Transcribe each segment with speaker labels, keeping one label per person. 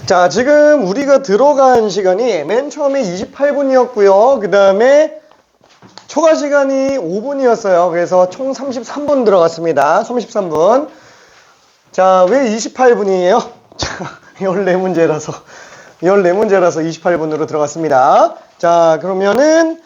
Speaker 1: 자, 지금 우리가 들어간 시간이 맨 처음에 28분이었고요. 그 다음에 초과 시간이 5분이었어요. 그래서 총 33분 들어갔습니다. 33분. 자, 왜 28분이에요? 자, 14문제라서 28분으로 들어갔습니다. 자, 그러면은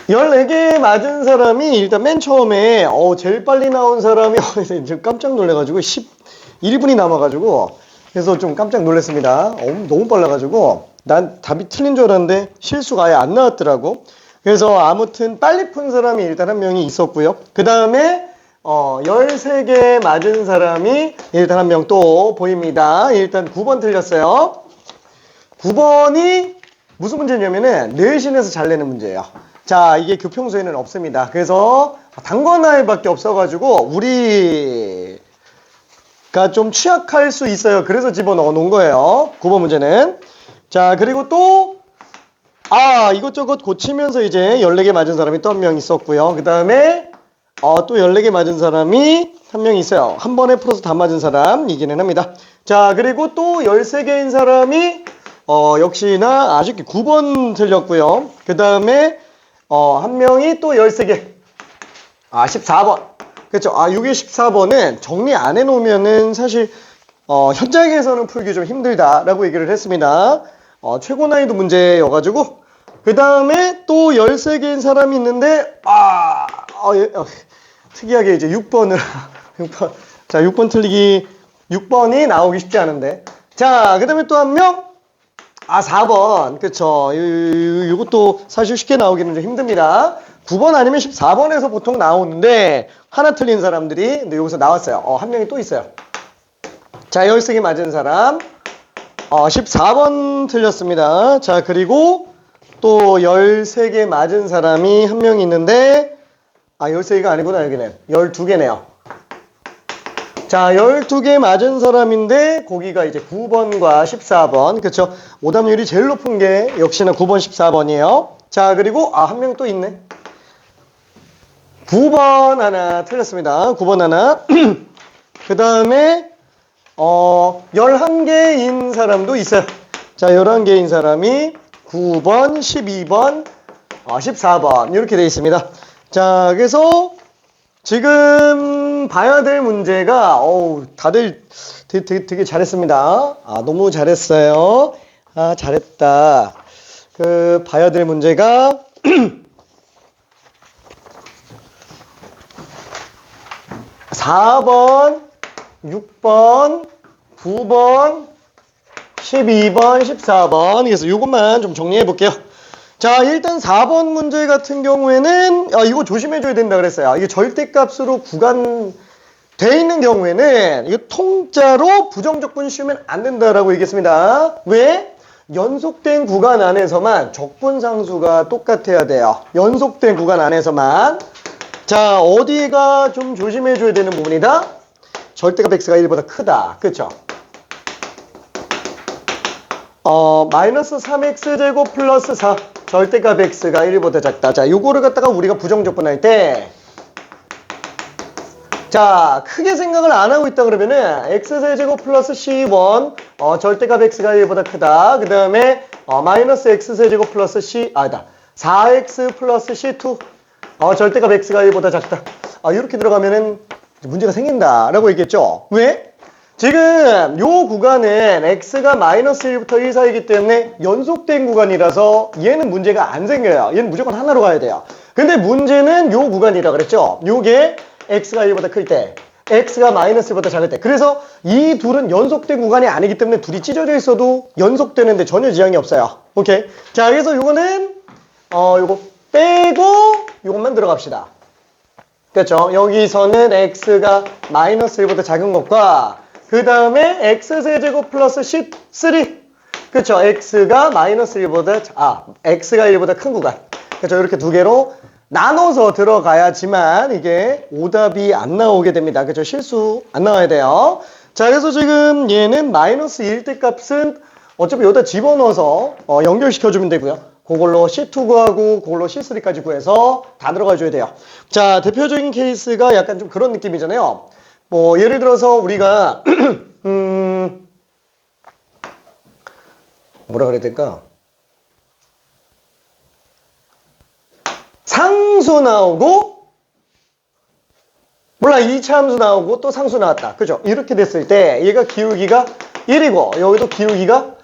Speaker 1: 14개 맞은 사람이 일단 맨 처음에 제일 빨리 나온 사람이 지금 깜짝 놀래가지고 11분이 남아가지고 그래서 좀 깜짝 놀랐습니다. 너무 빨라가지고 난 답이 틀린 줄 알았는데 실수가 아예 안 나왔더라고. 그래서 아무튼 빨리 푼 사람이 일단 한 명이 있었고요. 그 다음에 13개 맞은 사람이 일단 한 명 또 보입니다. 일단 9번 틀렸어요. 9번이 무슨 문제냐면은 내신에서 잘 내는 문제예요. 자, 이게 교평소에는 없습니다. 그래서 단권화에밖에 없어가지고 우리가 좀 취약할 수 있어요. 그래서 집어넣어 놓은 거예요. 9번 문제는. 자, 그리고 또 이것저것 고치면서 이제 14개 맞은 사람이 또 한 명 있었고요. 그 다음에 또 14개 맞은 사람이 한 명 있어요. 한 번에 풀어서 다 맞은 사람 이기는 합니다. 자, 그리고 또 13개인 사람이 역시나 아쉽게 9번 틀렸고요. 그 다음에 한 명이 또 13개. 14번. 그렇죠. 이게 14번은 정리 안 해놓으면은 사실, 현장에서는 풀기 좀 힘들다라고 얘기를 했습니다. 최고 난이도 문제여가지고. 그 다음에 또 13개인 사람이 있는데, 특이하게 이제 6번을, 6번. 자, 6번 틀리기, 6번이 나오기 쉽지 않은데. 자, 그 다음에 또 한 명. 4번. 그쵸. 이것도 사실 쉽게 나오기는 좀 힘듭니다. 9번 아니면 14번에서 보통 나오는데, 하나 틀린 사람들이, 근데 여기서 나왔어요. 한 명이 또 있어요. 자, 13개 맞은 사람. 14번 틀렸습니다. 자, 그리고 또 13개 맞은 사람이 한 명 있는데, 13개가 아니구나, 여기는. 12개네요. 자, 12개 맞은 사람인데 거기가 이제 9번과 14번. 그쵸? 오답률이 제일 높은 게 역시나 9번, 14번이에요. 자, 그리고 한 명 또 있네. 9번 하나 틀렸습니다. 9번 하나. 그 다음에 11개인 사람도 있어요. 자, 11개인 사람이 9번, 12번, 14번 이렇게 되어 있습니다. 자, 그래서 지금 봐야 될 문제가 다들 되게 잘했습니다. 너무 잘했어요. 잘했다. 봐야 될 문제가 4번, 6번, 9번, 12번, 14번. 그래서 이것만 좀 정리해 볼게요. 자, 일단 4번 문제 같은 경우에는 이거 조심해줘야 된다 그랬어요. 이게 절대값으로 구간돼 있는 경우에는 이거 통짜로 부정적분 씌우면 안 된다라고 얘기했습니다. 왜? 연속된 구간 안에서만 적분상수가 똑같아야 돼요. 연속된 구간 안에서만. 자, 어디가 좀 조심해줘야 되는 부분이다? 절대값 x가 1보다 크다. 그쵸? 마이너스 3x제곱 플러스 4. 절대값 x가 1보다 작다. 자, 요거를 갖다가 우리가 부정적분할 때, 자, 크게 생각을 안 하고 있다 그러면은, x세제곱 플러스 c1, 절대값 x가 1보다 크다. 그 다음에, 마이너스 x세제곱 플러스 4x 플러스 c2, 절대값 x가 1보다 작다. 이렇게 들어가면은 문제가 생긴다라고 얘기했죠. 왜? 지금 요 구간은 x가 마이너스 1부터 1 사이이기 때문에 연속된 구간이라서 얘는 문제가 안 생겨요. 얘는 무조건 하나로 가야 돼요. 근데 문제는 요 구간이라 그랬죠. 요게 x가 1보다 클 때, x가 마이너스 1보다 작을 때. 그래서 이 둘은 연속된 구간이 아니기 때문에 둘이 찢어져 있어도 연속되는데 전혀 지장이 없어요. 오케이. 자, 그래서 요거는 요거 빼고 요것만 들어갑시다. 그렇죠? 여기서는 x가 마이너스 1보다 작은 것과 그 다음에 x세제곱 플러스 13. 그쵸? x가 마이너스 1보다, x가 1보다 큰 구간. 그쵸? 이렇게 두 개로 나눠서 들어가야지만 이게 오답이 안 나오게 됩니다. 그쵸? 실수 안 나와야 돼요. 자, 그래서 지금 얘는 마이너스 1대 값은 어차피 여기다 집어넣어서 연결시켜주면 되고요. 그걸로 C2 구하고 그걸로 C3까지 구해서 다 들어가줘야 돼요. 자, 대표적인 케이스가 약간 좀 그런 느낌이잖아요. 뭐 예를 들어서 우리가 뭐라 그래야 될까? 상수 나오고 몰라 2차 함수 나오고 또 상수 나왔다. 그죠? 이렇게 됐을 때 얘가 기울기가 1이고 여기도 기울기가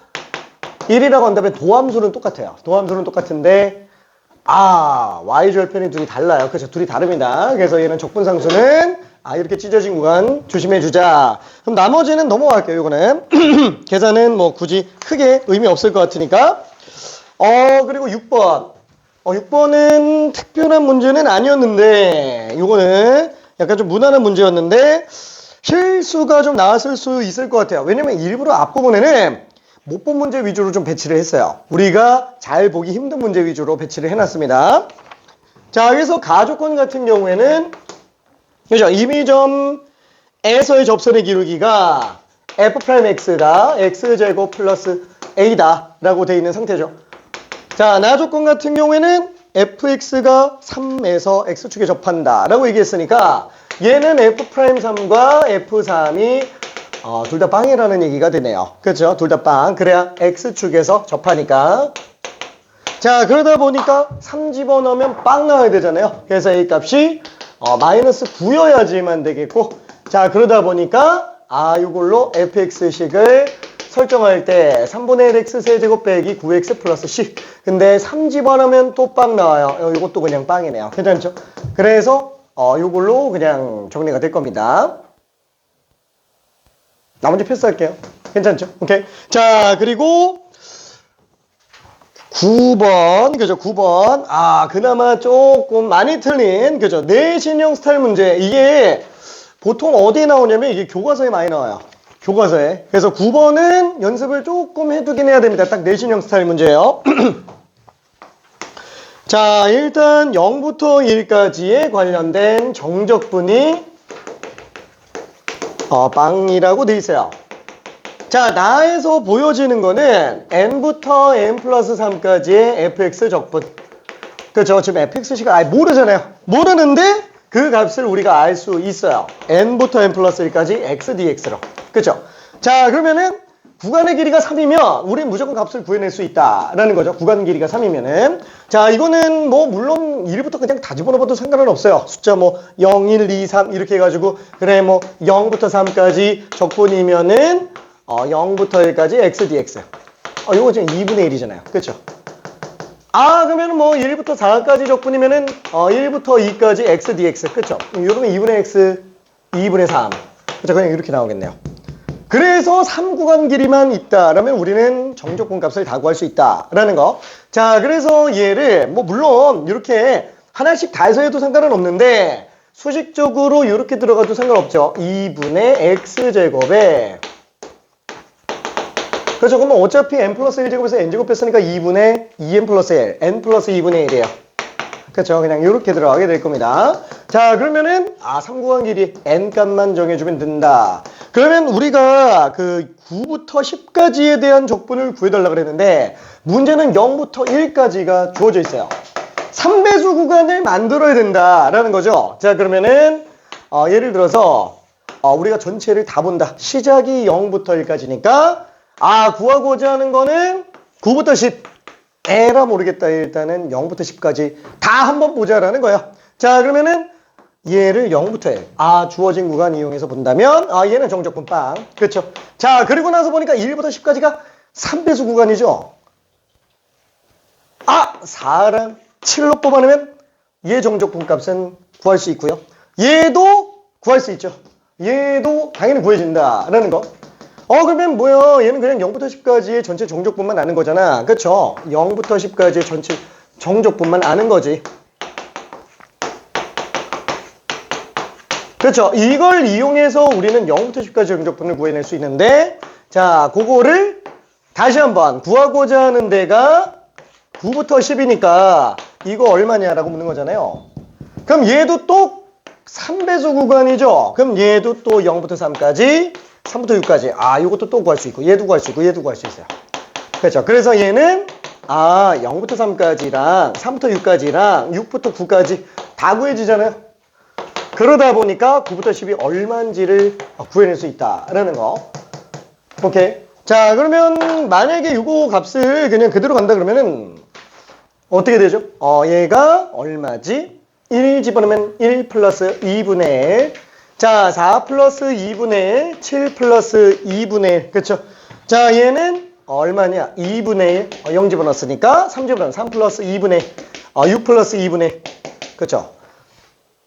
Speaker 1: 1이라고 한다면 도함수는 똑같아요. 도함수는 똑같은데 y절편이 둘이 달라요. 그죠? 둘이 다릅니다. 그래서 얘는 적분상수는 이렇게 찢어진 구간 조심해주자. 그럼 나머지는 넘어갈게요. 이거는 계산은 뭐 굳이 크게 의미 없을 것 같으니까. 그리고 6번. 6번은 특별한 문제는 아니었는데 이거는 약간 좀 무난한 문제였는데 실수가 좀 나왔을 수 있을 것 같아요. 왜냐면 일부러 앞부분에는 못 본 문제 위주로 좀 배치를 했어요. 우리가 잘 보기 힘든 문제 위주로 배치를 해놨습니다. 자, 그래서 가조건 같은 경우에는 그죠? 임의점에서의 접선의 기울기가 f'x가 x제곱 플러스 a다 라고 되어 있는 상태죠. 자, 나조건 같은 경우에는 fx가 3에서 x축에 접한다 라고 얘기했으니까 얘는 f'3과 f3이 둘 다 빵이라는 얘기가 되네요. 그렇죠? 둘 다 빵. 그래야 x축에서 접하니까. 자, 그러다 보니까 3 집어넣으면 빵 나와야 되잖아요. 그래서 a 값이 마이너스 9여야지만 되겠고, 자, 그러다 보니까 이걸로 fx식을 설정할 때 3분의 1 x 세제곱 빼기 9x 플러스 c. 근데 3 집어넣으면 또 빵 나와요. 이것도 그냥 빵이네요. 괜찮죠? 그래서 이걸로 그냥 정리가 될 겁니다. 나머지 패스할게요. 괜찮죠? 오케이. 자, 그리고 9번. 그죠? 9번. 그나마 조금 많이 틀린, 그죠? 내신형 스타일 문제. 이게 보통 어디에 나오냐면 이게 교과서에 많이 나와요. 교과서에. 그래서 9번은 연습을 조금 해두긴 해야 됩니다. 딱 내신형 스타일 문제예요. 자, 일단 0부터 1까지에 관련된 정적분이 빵이라고 돼 있어요. 자, 나에서 보여지는 거는 n부터 n 플러스 3까지의 fx 적분. 그렇죠? 지금 fx식을 아예 모르잖아요. 모르는데 그 값을 우리가 알 수 있어요. n부터 n 플러스 1까지 x dx로. 그렇죠? 자, 그러면은 구간의 길이가 3이면 우린 무조건 값을 구해낼 수 있다라는 거죠. 구간 길이가 3이면은. 자, 이거는 뭐 물론 1부터 그냥 다 집어넣어봐도 상관은 없어요. 숫자 뭐 0, 1, 2, 3 이렇게 해가지고 그래 뭐 0부터 3까지 적분이면은 0부터 1까지 x dx. 이거 지금 2분의 1이잖아요. 그렇죠? 그러면은 뭐 1부터 4까지 적분이면은 1부터 2까지 x dx. 그렇죠? 이러면 2분의 x, 2분의 3. 그렇죠? 그냥 이렇게 나오겠네요. 그래서 3구간 길이만 있다라면 우리는 정적분 값을 다 구할 수 있다라는 거. 자, 그래서 얘를 뭐 물론 이렇게 하나씩 다 해서 해도 상관은 없는데 수식적으로 이렇게 들어가도 상관없죠. 2분의 x제곱에 그렇죠. 그러면 어차피 n 플러스 1제곱에서 n제곱 뺐으니까 2분의 2n 플러스 1, n 플러스 2분의 1이에요. 그렇죠. 그냥 이렇게 들어가게 될 겁니다. 자, 그러면은 3구간 길이 n 값만 정해주면 된다. 그러면 우리가 그 9부터 10까지에 대한 적분을 구해달라 그랬는데 문제는 0부터 1까지가 주어져 있어요. 3배수 구간을 만들어야 된다라는 거죠. 자, 그러면은 예를 들어서 우리가 전체를 다 본다. 시작이 0부터 1까지니까 구하고자 하는 거는 9부터 10. 에라 모르겠다. 일단은 0부터 10까지 다 한번 보자라는 거예요. 자, 그러면은 얘를 0부터 1. 주어진 구간 이용해서 본다면 얘는 정적분 빵. 그렇죠? 자, 그리고 나서 보니까 1부터 10까지가 3배수 구간이죠. 4랑 7로 뽑아내면 얘 정적분 값은 구할 수 있고요. 얘도 구할 수 있죠. 얘도 당연히 구해진다라는 거. 그러면 뭐야? 얘는 그냥 0부터 10까지의 전체 정적분만 아는 거잖아. 그렇죠? 0부터 10까지의 전체 정적분만 아는 거지. 그렇죠? 이걸 이용해서 우리는 0부터 10까지 정적분을 구해낼 수 있는데 자, 그거를 다시 한번 구하고자 하는 데가 9부터 10이니까 이거 얼마냐라고 묻는 거잖아요. 그럼 얘도 또 3배수 구간이죠? 그럼 얘도 또 0부터 3까지 3부터 6까지. 이것도 또 구할 수 있고 얘도 구할 수 있고 얘도 구할 수 있어요. 그렇죠. 그래서 얘는 0부터 3까지랑 3부터 6까지랑 6부터 9까지 다 구해지잖아요. 그러다 보니까 9부터 10이 얼마인지를 구해낼 수 있다라는 거. 오케이. 자, 그러면 만약에 이거 값을 그냥 그대로 간다 그러면은 어떻게 되죠? 얘가 얼마지? 1 집어넣으면 1 플러스 2분의 1. 자, 4 플러스 2분의 1, 7 플러스 2분의 1. 그쵸? 자, 얘는 얼마냐? 2분의 1. 0 집어넣었으니까 3 집어넣으면 3 플러스 2분의 1. 6 플러스 2분의 1. 그쵸?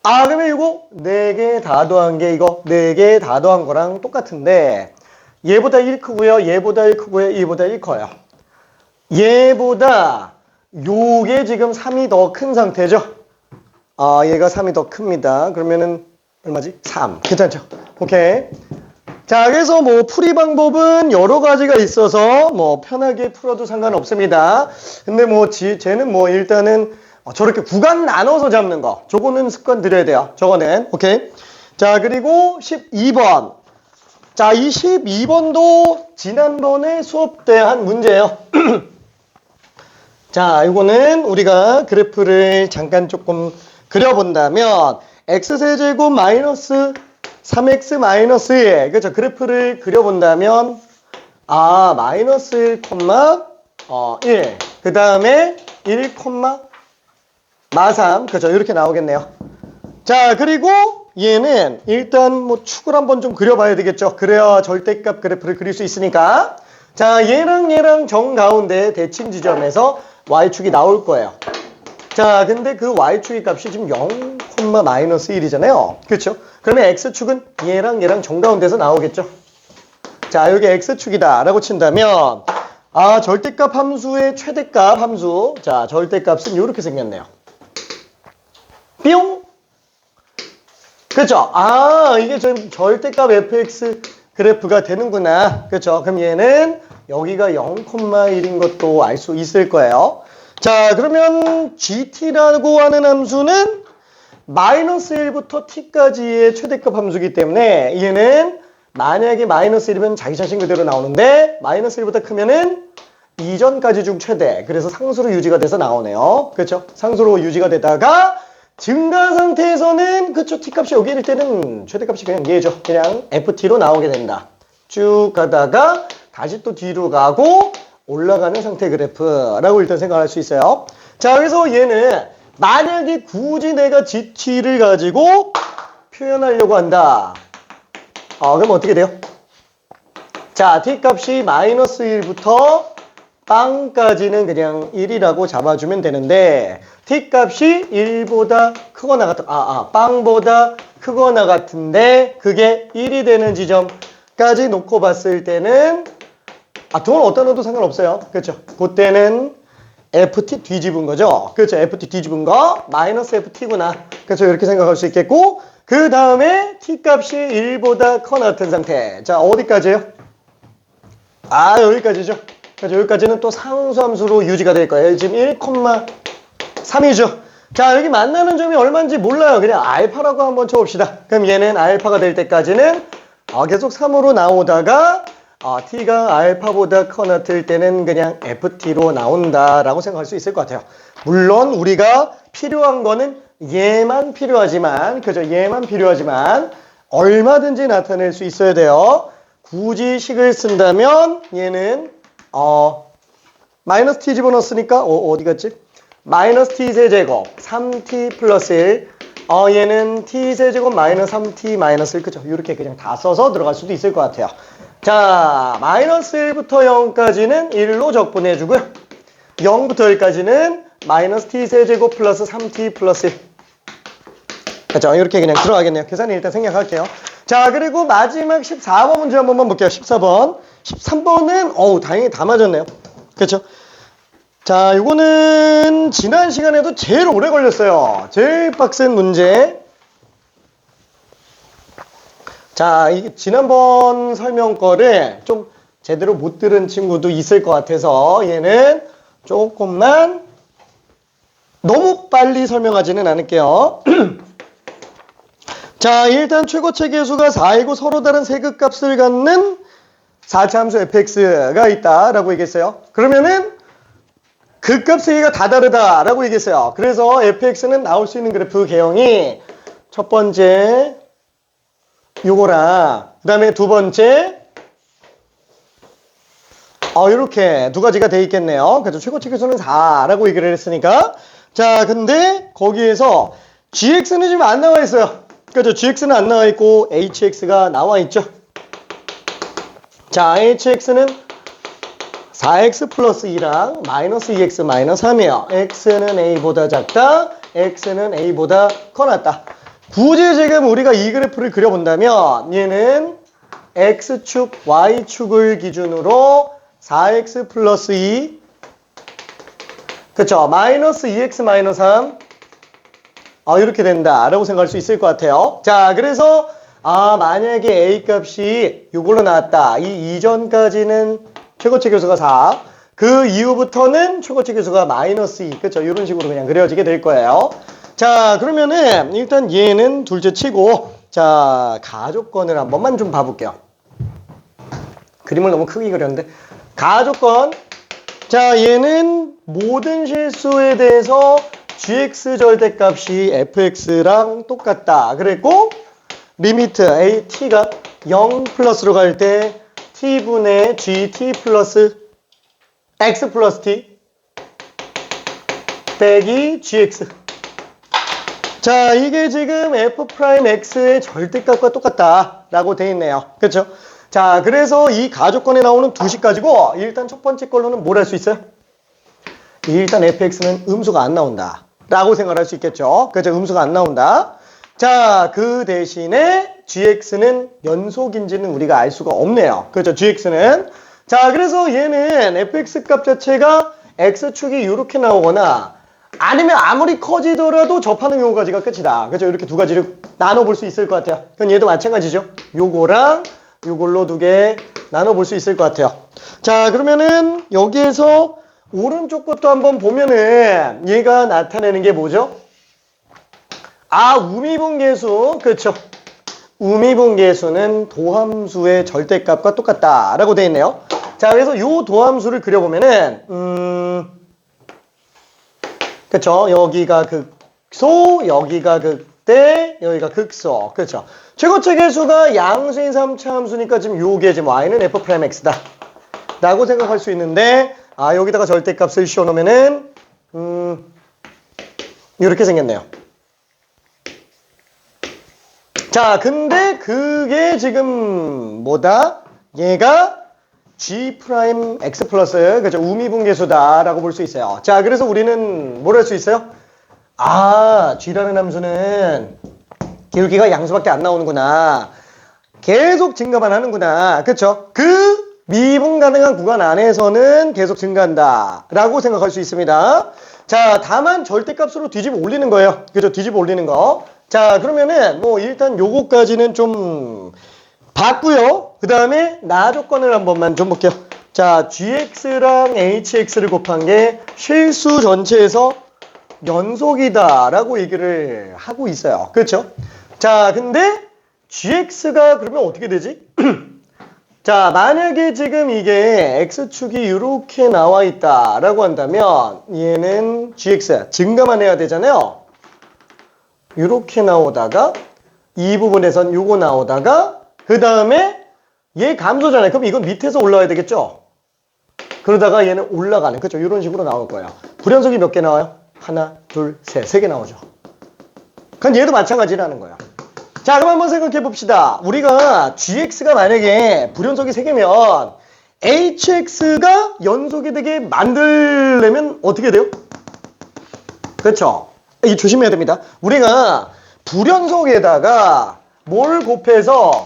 Speaker 1: 그러면 이거 4개 다 더한 게 이거 4개 다 더한 거랑 똑같은데 얘보다 1 크고요. 얘보다 1 크고요. 얘보다 1 커요. 얘보다 요게 지금 3이 더 큰 상태죠? 얘가 3이 더 큽니다. 그러면은 얼마지? 3. 괜찮죠? 오케이. 자, 그래서 뭐 풀이 방법은 여러 가지가 있어서 뭐 편하게 풀어도 상관없습니다. 근데 뭐 쟤는 뭐 일단은 저렇게 구간 나눠서 잡는 거. 저거는 습관 들여야 돼요. 저거는. 오케이. 자, 그리고 12번. 자, 이 12번도 지난번에 수업 때 한 문제예요. 자, 이거는 우리가 그래프를 잠깐 조금 그려본다면 x세제곱 마이너스 3x 마이너스 1. 그렇죠? 그래프를 그려본다면 마이너스 1, 1. 그 다음에 1, 마3. 그렇죠? 이렇게 나오겠네요. 자, 그리고 얘는 일단 뭐 축을 한번 좀 그려봐야 되겠죠? 그래야 절대값 그래프를 그릴 수 있으니까. 자, 얘랑 정가운데 대칭 지점에서 y축이 나올 거예요. 자, 근데 그 y축의 값이 지금 0, 마이너스 1이잖아요. 그렇죠? 그러면 x축은 얘랑 정가운데서 나오겠죠? 자, 여기 x축이다 라고 친다면 절대값 함수의 최대값 함수. 자, 절대값은 이렇게 생겼네요. 뿅! 그렇죠? 이게 좀 절대값 fx 그래프가 되는구나. 그렇죠? 그럼 얘는 여기가 0,1인 것도 알 수 있을 거예요. 자, 그러면 gt라고 하는 함수는 마이너스 1부터 t까지의 최대값 함수이기 때문에 얘는 만약에 마이너스 1이면 자기 자신 그대로 나오는데 마이너스 1보다 크면은 이전까지 중 최대. 그래서 상수로 유지가 돼서 나오네요. 그렇죠? 상수로 유지가 되다가 증가 상태에서는 그쵸? t값이 여기일 때는 최대값이 그냥 얘죠. 그냥 ft로 나오게 된다. 쭉 가다가 다시 또 뒤로 가고 올라가는 상태 그래프라고 일단 생각할 수 있어요. 자, 그래서 얘는 만약에 굳이 내가 gt를 가지고 표현하려고 한다. 그럼 어떻게 돼요? 자, t값이 마이너스 1부터 빵까지는 그냥 1이라고 잡아주면 되는데 t값이 1보다 크거나 같은 빵보다 크거나 같은데 그게 1이 되는 지점까지 놓고 봤을 때는 돈 어디다 넣어도 상관없어요. 그렇죠? 그때는 ft 뒤집은 거죠. 그렇죠? ft 뒤집은 거 마이너스 ft구나. 그렇죠? 이렇게 생각할 수 있겠고 그 다음에 t값이 1보다 커나 같은 상태. 자, 어디까지예요? 여기까지죠. 그래서 여기까지는 또 상수함수로 유지가 될 거예요. 지금 1,3이죠. 자, 여기 만나는 점이 얼마인지 몰라요. 그냥 알파라고 한번 쳐봅시다. 그럼 얘는 알파가 될 때까지는 계속 3으로 나오다가 t가 알파보다 커나 될 때는 그냥 ft로 나온다라고 생각할 수 있을 것 같아요. 물론 우리가 필요한 거는 얘만 필요하지만, 그죠? 얘만 필요하지만 얼마든지 나타낼 수 있어야 돼요. 굳이 식을 쓴다면 얘는 마이너스 t 집어넣었으니까 어디 갔지? 마이너스 t 세제곱 3t 플러스 1 얘는 t 세제곱 마이너스 3t 마이너스 1 그죠? 이렇게 그냥 다 써서 들어갈 수도 있을 것 같아요. 자, 마이너스 1부터 0까지는 1로 적분해주고요. 0부터 1까지는 마이너스 t 세제곱 플러스 3t 플러스 1 그죠? 이렇게 그냥 들어가겠네요. 계산을 일단 생략할게요. 자, 그리고 마지막 14번 문제 한 번만 볼게요. 14번. 13번은 다행히 다 맞았네요. 그렇죠? 자, 이거는 지난 시간에도 제일 오래 걸렸어요. 제일 빡센 문제. 자, 지난번 설명 거를 좀 제대로 못 들은 친구도 있을 것 같아서 얘는 조금만 너무 빨리 설명하지는 않을게요. 자, 일단 최고체 계수가 4이고 서로 다른 세극값을 갖는 4차함수 fx가 있다라고 얘기했어요. 그러면은 극값 세 개가 다 다르다라고 얘기했어요. 그래서 fx는 나올 수 있는 그래프 개형이 첫 번째 요거랑 그 다음에 두 번째 이렇게 두 가지가 돼 있겠네요. 그래서 최고치 계수는 4라고 얘기를 했으니까 자 근데 거기에서 gx는 지금 안 나와 있어요. 그죠? gx는 안 나와 있고 hx가 나와 있죠. 자 hx는 4x 플러스 2랑 마이너스 2x 마이너스 3이에요. x는 a보다 작다. x는 a보다 커 낫다. 굳이 지금 우리가 이 그래프를 그려본다면 얘는 x축, y축을 기준으로 4x 플러스 2 그쵸? 마이너스 2x 마이너스 3 이렇게 된다라고 생각할 수 있을 것 같아요. 자 그래서 만약에 a 값이 이걸로 나왔다. 이 이전까지는 최고치 계수가 4 그 이후부터는 최고치 계수가 마이너스 2 그쵸? 이런 식으로 그냥 그려지게 될 거예요. 자 그러면은 일단 얘는 둘째 치고 자 가족권을 한 번만 좀 봐볼게요. 그림을 너무 크게 그렸는데 가족권 자 얘는 모든 실수에 대해서 gx 절대값이 fx랑 똑같다 그랬고 리미트 a t가 0 플러스로 갈 때 t분의 gt 플러스 x 플러스 t 빼기 gx 자 이게 지금 f'x의 절대값과 똑같다라고 돼 있네요. 그렇죠? 자 그래서 이 가족권에 나오는 두 식 가지고 일단 첫 번째 걸로는 뭘 할 수 있어요? 일단 fx는 음수가 안 나온다 라고 생각할 수 있겠죠. 그렇죠? 음수가 안 나온다. 자 그 대신에 gx는 연속인지는 우리가 알 수가 없네요. 그렇죠? gx는 자 그래서 얘는 fx 값 자체가 x축이 이렇게 나오거나 아니면 아무리 커지더라도 접하는 요거까지가 끝이다. 그렇죠? 이렇게 두 가지를 나눠볼 수 있을 것 같아요. 그럼 얘도 마찬가지죠. 요거랑 요걸로 두 개 나눠볼 수 있을 것 같아요. 자 그러면은 여기에서 오른쪽 것도 한번 보면은 얘가 나타내는 게 뭐죠? 우미분계수 그렇죠? 우미분계수는 도함수의 절대값과 똑같다라고 되어 있네요. 자 그래서 요 도함수를 그려보면은 그렇죠? 여기가 극소 여기가 극대 여기가 극소 그렇죠? 최고치 계수가 양수인 3차 함수니까 지금 요게 지금 y는 f'x다 라고 생각할 수 있는데 여기다가 절대값을 씌워놓으면은 이렇게 생겼네요. 자 근데 그게 지금 뭐다? 얘가 G'X 플러스 그죠? 우미분계수다 라고 볼 수 있어요. 자 그래서 우리는 뭘 할 수 있어요? G라는 함수는 기울기가 양수밖에 안 나오는구나. 계속 증가만 하는구나. 그쵸? 그 미분 가능한 구간 안에서는 계속 증가한다 라고 생각할 수 있습니다. 자 다만 절대값으로 뒤집어 올리는 거예요. 그죠? 뒤집어 올리는 거. 자 그러면은 뭐 일단 요거까지는 좀 봤고요. 그 다음에 나 조건을 한 번만 좀 볼게요. 자 gx랑 hx를 곱한 게 실수 전체에서 연속이다 라고 얘기를 하고 있어요. 그렇죠? 자 근데 gx가 그러면 어떻게 되지? 자 만약에 지금 이게 x축이 이렇게 나와 있다 라고 한다면 얘는 gx 증가만 해야 되잖아요. 이렇게 나오다가 이 부분에선 요거 나오다가 그 다음에 얘 감소잖아요. 그럼 이건 밑에서 올라와야 되겠죠? 그러다가 얘는 올라가는 그렇죠? 이런 식으로 나올 거예요. 불연속이 몇 개 나와요? 하나, 둘, 셋, 세 개 나오죠. 그럼 얘도 마찬가지라는 거예요. 자 그럼 한번 생각해 봅시다. 우리가 gx가 만약에 불연속이 3개면 hx가 연속이 되게 만들려면 어떻게 돼요? 그렇죠? 이 조심해야 됩니다. 우리가 불연속에다가 뭘 곱해서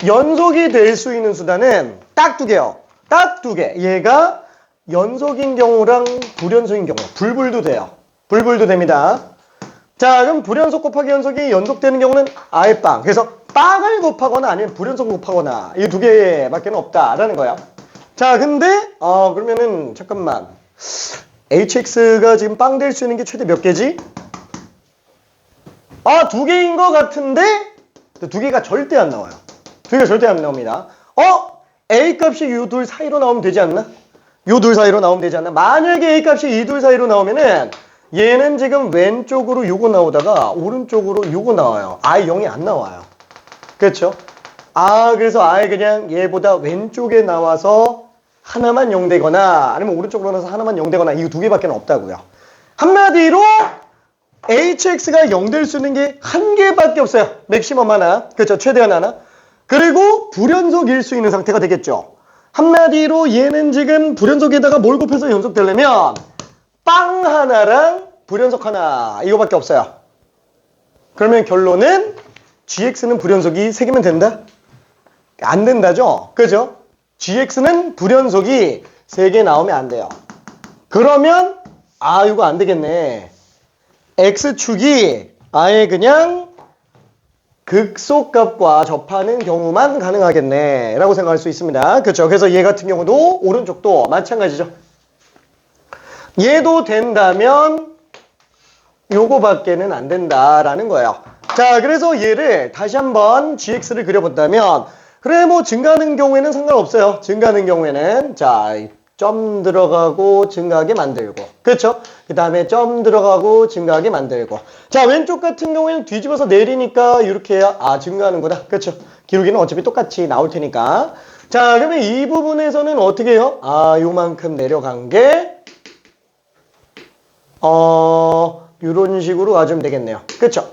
Speaker 1: 연속이 될 수 있는 수단은 딱 두 개요. 딱 두 개. 얘가 연속인 경우랑 불연속인 경우 불불도 돼요. 불불도 됩니다. 자 그럼 불연속 곱하기 연속이 연속되는 경우는 아예 빵. 그래서 빵을 곱하거나 아니면 불연속 곱하거나 이 두 개밖에 없다라는 거예요. 자 근데 그러면은 잠깐만 hx가 지금 빵 될 수 있는 게 최대 몇 개지? 두 개인 것 같은데 두 개가 절대 안 나와요. 두 개가 절대 안 나옵니다. A 값이 이 둘 사이로 나오면 되지 않나? 요 둘 사이로 나오면 되지 않나? 만약에 A 값이 이 둘 사이로 나오면은 얘는 지금 왼쪽으로 요거 나오다가 오른쪽으로 요거 나와요. 아예 0이 안 나와요. 그렇죠? 그래서 아예 그냥 얘보다 왼쪽에 나와서 하나만 0 되거나 아니면 오른쪽으로 나와서 하나만 0 되거나 이 두 개밖에 없다고요. 한마디로 hx가 0 될 수 있는 게 한 개밖에 없어요. 맥시멈 하나. 그렇죠? 최대한 하나. 그리고 불연속일 수 있는 상태가 되겠죠. 한마디로 얘는 지금 불연속에다가 뭘 곱해서 연속되려면 빵 하나랑 불연속 하나 이거밖에 없어요. 그러면 결론은 gx는 불연속이 3개면 된다? 안 된다죠? 그죠? gx는 불연속이 3개 나오면 안 돼요. 그러면 이거 안 되겠네. x축이 아예 그냥 극소값과 접하는 경우만 가능하겠네 라고 생각할 수 있습니다. 그렇죠? 그래서 얘 같은 경우도 오른쪽도 마찬가지죠. 얘도 된다면 요거밖에는 안 된다라는 거예요. 자, 그래서 얘를 다시 한번 gx를 그려본다면 그래 뭐 증가하는 경우에는 상관없어요. 증가하는 경우에는 자, 점 들어가고 증가하게 만들고 그렇죠? 그 다음에 점 들어가고 증가하게 만들고 자, 왼쪽 같은 경우에는 뒤집어서 내리니까 이렇게 해야 증가하는구나. 그렇죠? 기록에는 어차피 똑같이 나올 테니까 자, 그러면 이 부분에서는 어떻게 해요? 요만큼 내려간 게 이런 식으로 가주면 되겠네요. 그렇죠?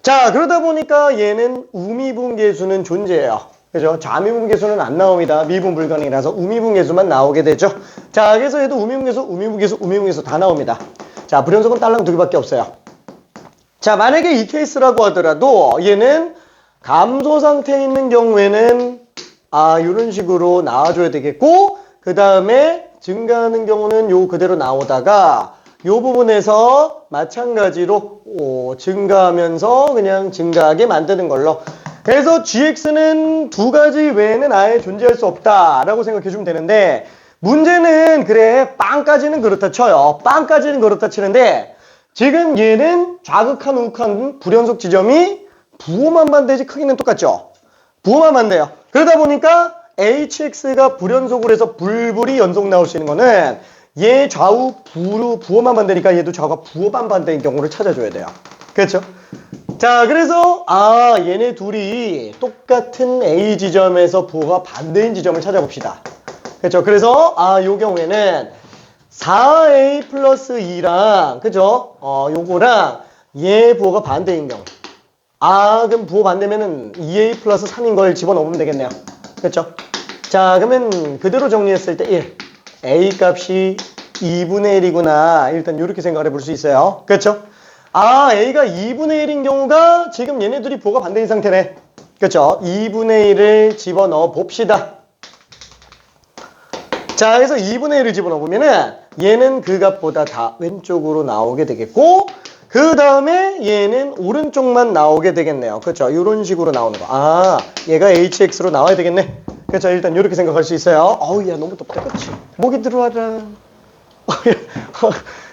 Speaker 1: 자, 그러다 보니까 얘는 우미분계수는 존재해요. 그죠? 좌미분계수는 안 나옵니다. 미분 불가능이라서 우미분계수만 나오게 되죠. 자, 그래서 얘도 우미분계수 다 나옵니다. 자, 불연속은 딸랑 2개밖에 없어요. 자, 만약에 이 케이스라고 하더라도 얘는 감소 상태에 있는 경우에는 이런 식으로 나와줘야 되겠고 그 다음에 증가하는 경우는 요 그대로 나오다가 요 부분에서 마찬가지로 증가하면서 그냥 증가하게 만드는 걸로 그래서 gx는 2가지 외에는 아예 존재할 수 없다라고 생각해주면 되는데 문제는 그래 빵까지는 그렇다 쳐요. 빵까지는 그렇다 치는데 지금 얘는 좌극한 우극한 불연속 지점이 부호만 반대지 크기는 똑같죠. 부호만 반대요. 그러다 보니까 hx가 불연속으로 해서 불불이 연속 나올 수 있는 거는 얘 좌우 부호만 반대니까 얘도 좌우가 부호만 반대인 경우를 찾아줘야 돼요. 그렇죠? 자, 그래서 얘네 둘이 똑같은 A 지점에서 부호가 반대인 지점을 찾아봅시다. 그렇죠? 그래서 요 경우에는 4A 플러스 2랑 그죠? 요거랑 얘 부호가 반대인 경우 그럼 부호 반대면은 2A 플러스 3인 걸 집어넣으면 되겠네요. 그렇죠? 자, 그러면 그대로 정리했을 때 1 A 값이 2분의 1이구나 일단 이렇게 생각을 해볼 수 있어요. 그렇죠? A가 2분의 1인 경우가 지금 얘네들이 부호가 반대인 상태네. 그렇죠? 2분의 1을 집어넣어 봅시다. 자, 그래서 2분의 1을 집어넣어 보면은 얘는 그 값보다 다 왼쪽으로 나오게 되겠고 그 다음에 얘는 오른쪽만 나오게 되겠네요. 그렇죠? 이런 식으로 나오는 거. 얘가 hx로 나와야 되겠네. 그렇죠? 일단 이렇게 생각할 수 있어요. 야 너무 덥다. 그렇지? 목이 들어와라.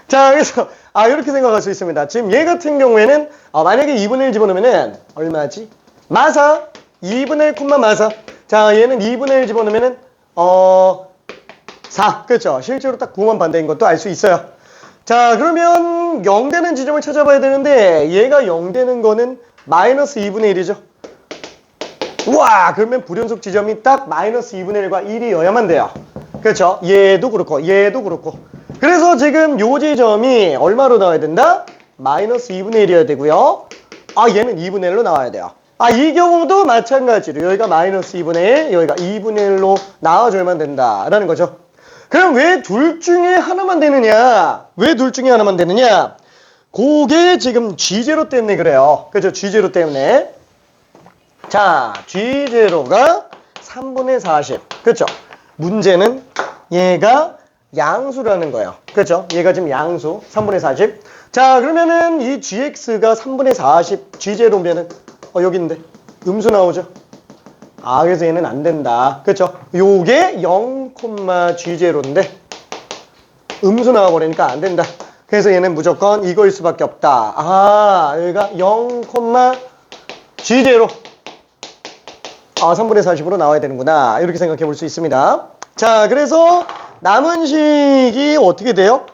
Speaker 1: 자, 그래서 이렇게 생각할 수 있습니다. 지금 얘 같은 경우에는 만약에 2분의 1 집어넣으면은 얼마지? 마사 2분의 1 마사. 자, 얘는 2분의 1 집어넣으면은 4. 그렇죠? 실제로 딱 9만 반대인 것도 알 수 있어요. 자, 그러면 0 되는 지점을 찾아봐야 되는데 얘가 0 되는 거는 마이너스 2분의 1이죠. 우와, 그러면 불연속 지점이 딱 마이너스 2분의 1과 1이어야만 돼요. 그렇죠? 얘도 그렇고 얘도 그렇고 그래서 지금 요 지점이 얼마로 나와야 된다? 마이너스 2분의 1이어야 되고요. 얘는 2분의 1로 나와야 돼요. 이 경우도 마찬가지로 여기가 마이너스 2분의 1, 여기가 2분의 1로 나와줘야만 된다라는 거죠. 그럼 왜 둘 중에 하나만 되느냐? 왜 둘 중에 하나만 되느냐? 그게 지금 G0 때문에 그래요. 그죠? G0 때문에. 자, G0가 3분의 40. 그렇죠? 문제는 얘가 양수라는 거예요. 그렇죠? 얘가 지금 양수 3분의 40. 자, 그러면은 이 gx가 3분의 40 G0면은 여기 있는데 음수 나오죠? 그래서 얘는 안 된다. 그렇죠? 요게 0, G0인데 음수 나와버리니까 안 된다. 그래서 얘는 무조건 이거일 수밖에 없다. 여기가 0, G0. 3분의 40으로 나와야 되는구나. 이렇게 생각해 볼 수 있습니다. 자, 그래서 남은 식이 어떻게 돼요?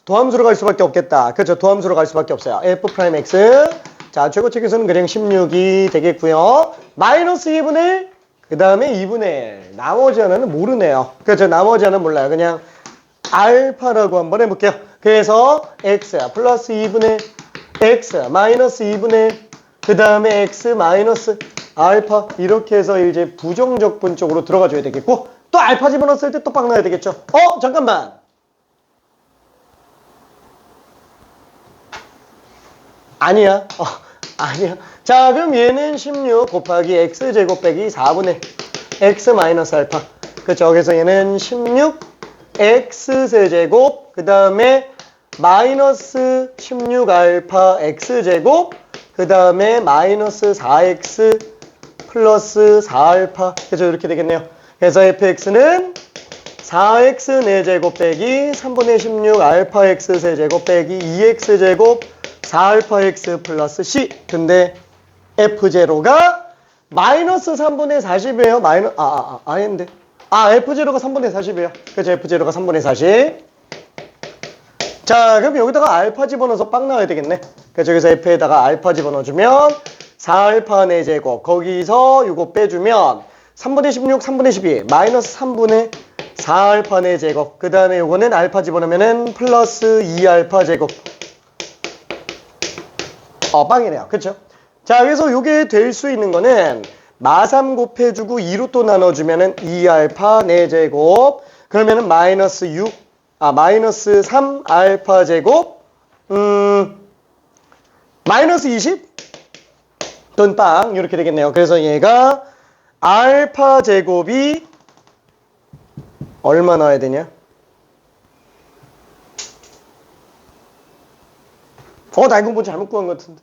Speaker 1: 도함수로 갈 수밖에 없겠다. 그렇죠. 도함수로 갈 수밖에 없어요. F'X. 자, 최고책에서는 그냥 16이 되겠고요. 마이너스 2분의 1, 그 다음에 2분의 1. 나머지 하나는 모르네요. 그렇죠. 나머지 하나는 몰라요. 그냥 알파라고 한번 해볼게요. 그래서 X 플러스 2분의 X 마이너스 2분의 1, 그 다음에 X 마이너스 알파. 이렇게 해서 이제 부정적분 쪽으로 들어가 줘야 되겠고, 또 알파 집어넣었을 때 또 빵 나야 되겠죠. 잠깐만. 아니야. 아니야. 자, 그럼 얘는 16 곱하기 x제곱 빼기 4분의 x 마이너스 알파. 그렇죠. 그래서 얘는 16 x세제곱, 그 다음에 마이너스 16 알파 x제곱, 그 다음에 마이너스 4x 플러스 4알파. 그렇죠. 이렇게 되겠네요. 그래서 fx는 4x 4제곱 빼기 3분의 16 알파 x 세제곱 빼기 2x제곱 4알파 x 플러스 c. 근데 f0가 마이너스 3분의 40이에요. 아닌데. f0가 3분의 40이에요. 그렇죠. f0가 3분의 40. 자, 그럼 여기다가 알파 집어넣어서 빵 나와야 되겠네. 그렇죠. 그래서 f에다가 알파 집어넣어주면 4알파 4제곱. 거기서 이거 빼주면 3분의 16, 3분의 12. 마이너스 3분의 4알파 4제곱. 그 다음에 요거는 알파 집어넣으면은 플러스 2알파 제곱. 빵이네요. 그쵸? 자, 그래서 요게 될 수 있는 거는 마3 곱해주고 2로 또 나눠주면은 2알파 4제곱. 그러면은 마이너스 3 알파 제곱. 마이너스 20? 돈 빵. 이렇게 되겠네요. 그래서 얘가 알파 제곱이 얼마 나와야 되냐? 나 이거 뭐 잘못 구한 것 같은데.